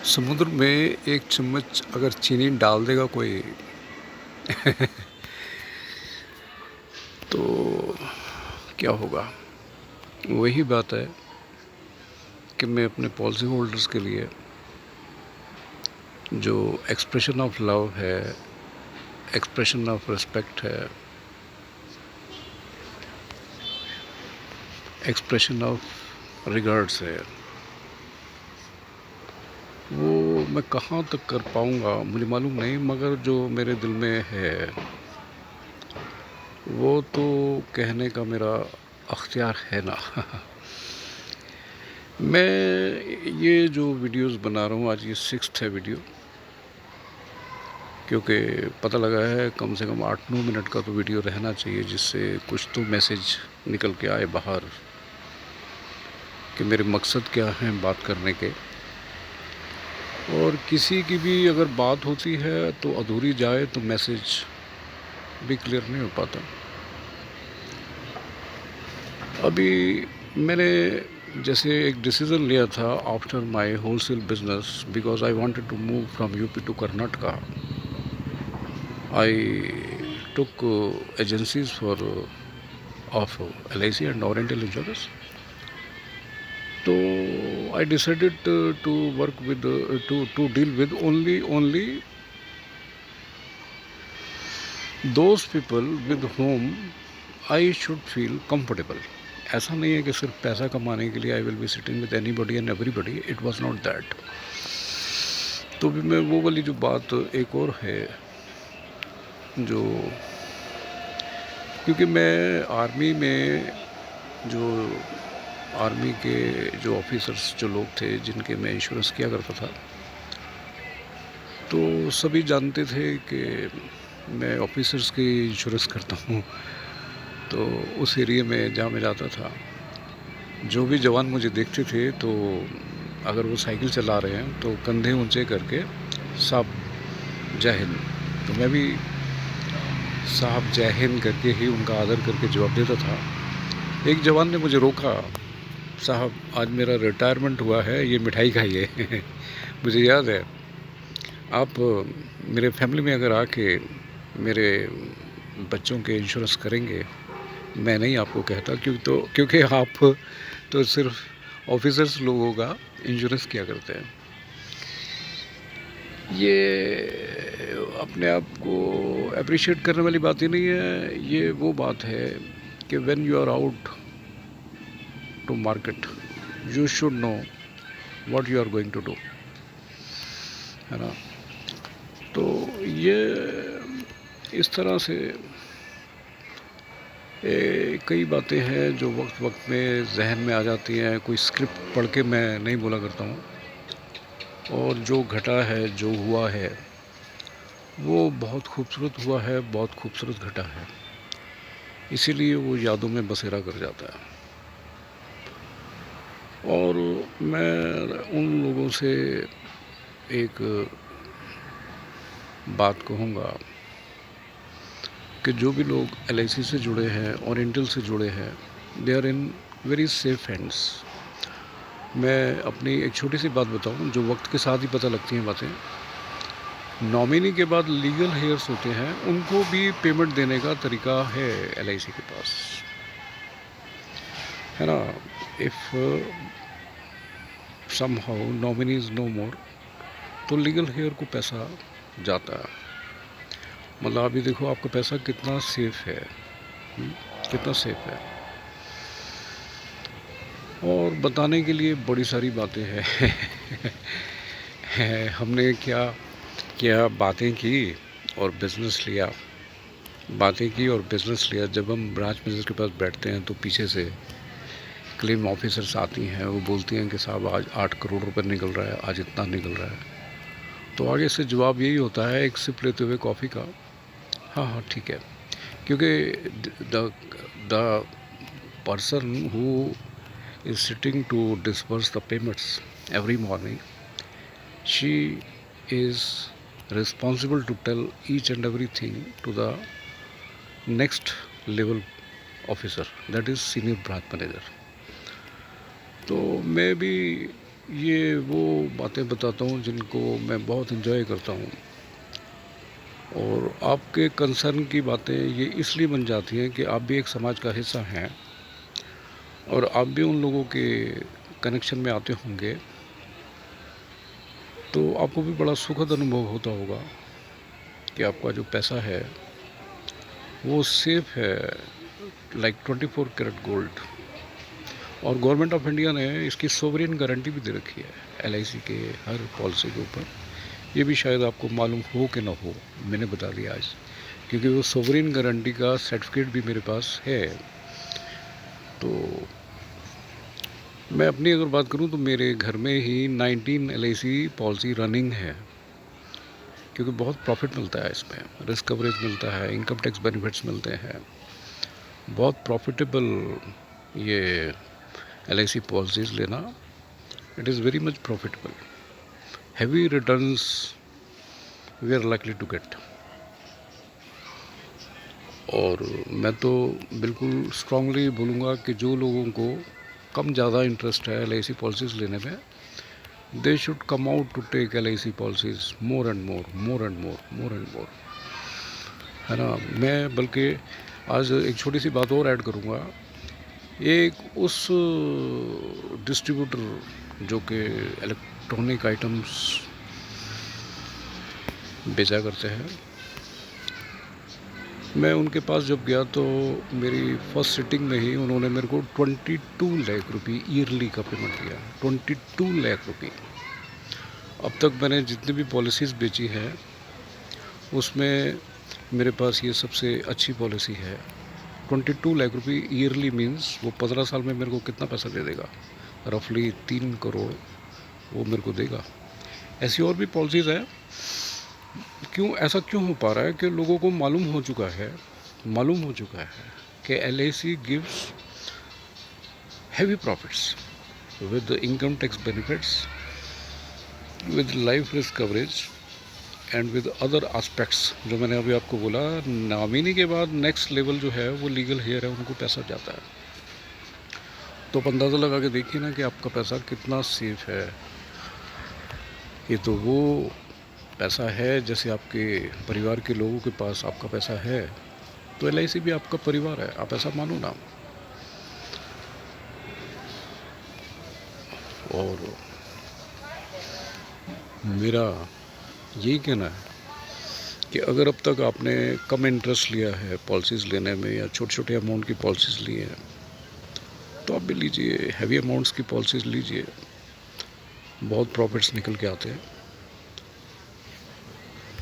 समुद्र में एक चम्मच अगर चीनी डाल देगा कोई तो क्या होगा। वही बात है कि मैं अपने पॉलिसी होल्डर्स के लिए जो एक्सप्रेशन ऑफ लव है, एक्सप्रेशन ऑफ रिस्पेक्ट है, एक्सप्रेशन ऑफ रिगार्ड्स है, वो मैं कहाँ तक कर पाऊँगा मुझे मालूम नहीं, मगर जो मेरे दिल में है वो तो कहने का मेरा अख्तियार है ना। मैं ये जो वीडियोस बना रहा हूँ, आज ये 6th है वीडियो, क्योंकि पता लगा है कम से कम 8-9 मिनट का तो वीडियो रहना चाहिए जिससे कुछ तो मैसेज निकल के आए बाहर कि मेरे मकसद क्या हैं बात करने के। और किसी की भी अगर बात होती है तो अधूरी जाए तो मैसेज भी क्लियर नहीं हो पाता। अभी मैंने जैसे एक डिसीज़न लिया था after my wholesale business, because I wanted to move from UP to Karnataka. I took agencies for of LIC and Oriental Insurance. तो I decided to work with to deal with only those people with whom I should feel comfortable. ऐसा नहीं है कि सिर्फ पैसा कमाने के लिए I will be sitting with anybody and everybody, it was not that. तो भी मैं वो वाली जो बात एक और है जो, क्योंकि मैं आर्मी में जो आर्मी के जो ऑफिसर्स जो लोग थे जिनके मैं इंश्योरेंस किया करता था, तो सभी जानते थे कि मैं ऑफिसर्स की इंश्योरेंस करता हूँ। तो उस एरिया में जहाँ मैं जाता था, जो भी जवान मुझे देखते थे तो अगर वो साइकिल चला रहे हैं तो कंधे ऊंचे करके साहब जय हिंद, तो मैं भी साहब जय हिंद करके ही उनका आदर करके जवाब देता था। एक जवान ने मुझे रोका, साहब आज मेरा रिटायरमेंट हुआ है, ये मिठाई खाइए। मुझे याद है, आप मेरे फैमिली में अगर आके मेरे बच्चों के इंश्योरेंस करेंगे, मैं नहीं आपको कहता क्योंकि आप तो सिर्फ ऑफिसर्स लोगों का इंश्योरेंस किया करते हैं। ये अपने आप को अप्रिशिएट करने वाली बात ही नहीं है, ये वो बात है कि when you are out to market you should know what you are going to do, है ना। तो ये इस तरह से कई बातें हैं जो वक्त वक्त में जहन में आ जाती हैं। कोई स्क्रिप्ट पढ़ के मैं नहीं बोला करता हूँ, और जो घटा है जो हुआ है वो बहुत खूबसूरत हुआ है, बहुत खूबसूरत घटा है, इसीलिए वो यादों में बसेरा कर जाता है। और मैं उन लोगों से एक बात कहूँगा कि जो भी लोग LIC से जुड़े हैं, ओरिएंटल से जुड़े हैं, they are in very safe hands. मैं अपनी एक छोटी सी बात बताऊं जो वक्त के साथ ही पता लगती हैं बातें। नॉमिनी के बाद लीगल हेयर्स होते हैं, उनको भी पेमेंट देने का तरीका है LIC के पास, है ना। If somehow nominee is no more तो लीगल हेयर को पैसा जाता है। मतलब अभी देखो आपका पैसा कितना सेफ है, कितना सेफ है। और बताने के लिए बड़ी सारी बातें हैं। हमने क्या क्या बातें की और बिज़नेस लिया, बातें की और बिज़नेस लिया। जब हम ब्रांच मैनेजर के पास बैठते हैं तो पीछे से क्लेम ऑफिसर्स आती हैं, वो बोलती हैं कि साहब आज 8 करोड़ रुपए निकल रहा है, आज इतना निकल रहा है। तो आगे से जवाब यही होता है एक सिप लेते हुए कॉफ़ी का, हाँ हाँ ठीक है, क्योंकि the person who is sitting to disburse the payments every morning, she is responsible to tell each and everything to the next level officer, that is senior branch manager. तो मैं भी ये वो बातें बताता हूँ जिनको मैं बहुत एंजॉय करता हूँ। और आपके कंसर्न की बातें ये इसलिए बन जाती हैं कि आप भी एक समाज का हिस्सा हैं और आप भी उन लोगों के कनेक्शन में आते होंगे, तो आपको भी बड़ा सुखद अनुभव होता होगा कि आपका जो पैसा है वो सेफ है, लाइक 24 कैरेट गोल्ड। और गवर्नमेंट ऑफ इंडिया ने इसकी सोवरेन गारंटी भी दे रखी है एलआईसी के हर पॉलिसी के ऊपर। ये भी शायद आपको मालूम हो कि ना हो, मैंने बता दिया आज, क्योंकि वो सोवरेन गारंटी का सर्टिफिकेट भी मेरे पास है। तो मैं अपनी अगर बात करूं तो मेरे घर में ही 19 एलआईसी पॉलिसी रनिंग है, क्योंकि बहुत प्रॉफिट मिलता है इसमें, रिस्क कवरेज मिलता है, इनकम टैक्स बेनिफिट्स मिलते हैं, बहुत प्रॉफिटेबल ये एलआईसी पॉलिसीज़ लेना। It is very much profitable, heavy returns we are likely to get. और मैं तो बिल्कुल स्ट्रांगली बोलूँगा कि जो लोगों को कम ज़्यादा इंटरेस्ट है एलआईसी पॉलिसीज़ लेने में, they should come out to take LIC policies more and more, more and more, more and more, है ना। मैं बल्कि आज एक छोटी सी बात और ऐड करूँगा। एक उस डिस्ट्रीब्यूटर जो कि इलेक्ट्रॉनिक आइटम्स बेचा करते हैं, मैं उनके पास जब गया तो मेरी फर्स्ट सिटिंग में ही उन्होंने मेरे को 22 लाख रुपये ईयरली का पेमेंट दिया। 22 लाख रुपये। अब तक मैंने जितनी भी पॉलिसीज़ बेची है उसमें मेरे पास ये सबसे अच्छी पॉलिसी है। 22 लाख रुपये ईयरली मीन्स वो 15 साल में मेरे को कितना पैसा दे देगा, रफली 3 करोड़ वो मेरे को देगा। ऐसी और भी पॉलिसीज़ हैं। ऐसा क्यों हो पा रहा है कि लोगों को मालूम हो चुका है कि LIC gives heavy profits with income tax benefits, with life risk coverage and with other aspects. जो मैंने अभी आपको बोला, नॉमिनी के बाद नेक्स्ट लेवल जो है वो लीगल हेयर है, उनको पैसा जाता है। तो आप अंदाज़ा लगा के देखिए ना कि आपका पैसा कितना सेफ है। ये तो वो पैसा है जैसे आपके परिवार के लोगों के पास आपका पैसा है, तो एलआईसी भी आपका परिवार है, आप ऐसा मानो ना। और मेरा यही कहना है कि अगर अब तक आपने कम इंटरेस्ट लिया है पॉलिसीज़ लेने में या छोटे छोटे अमाउंट की पॉलिसीज़ ली हैं, तो आप भी लीजिए, हैवी अमाउंट्स की पॉलिसीज़ लीजिए, बहुत प्रॉफिट्स निकल के आते हैं।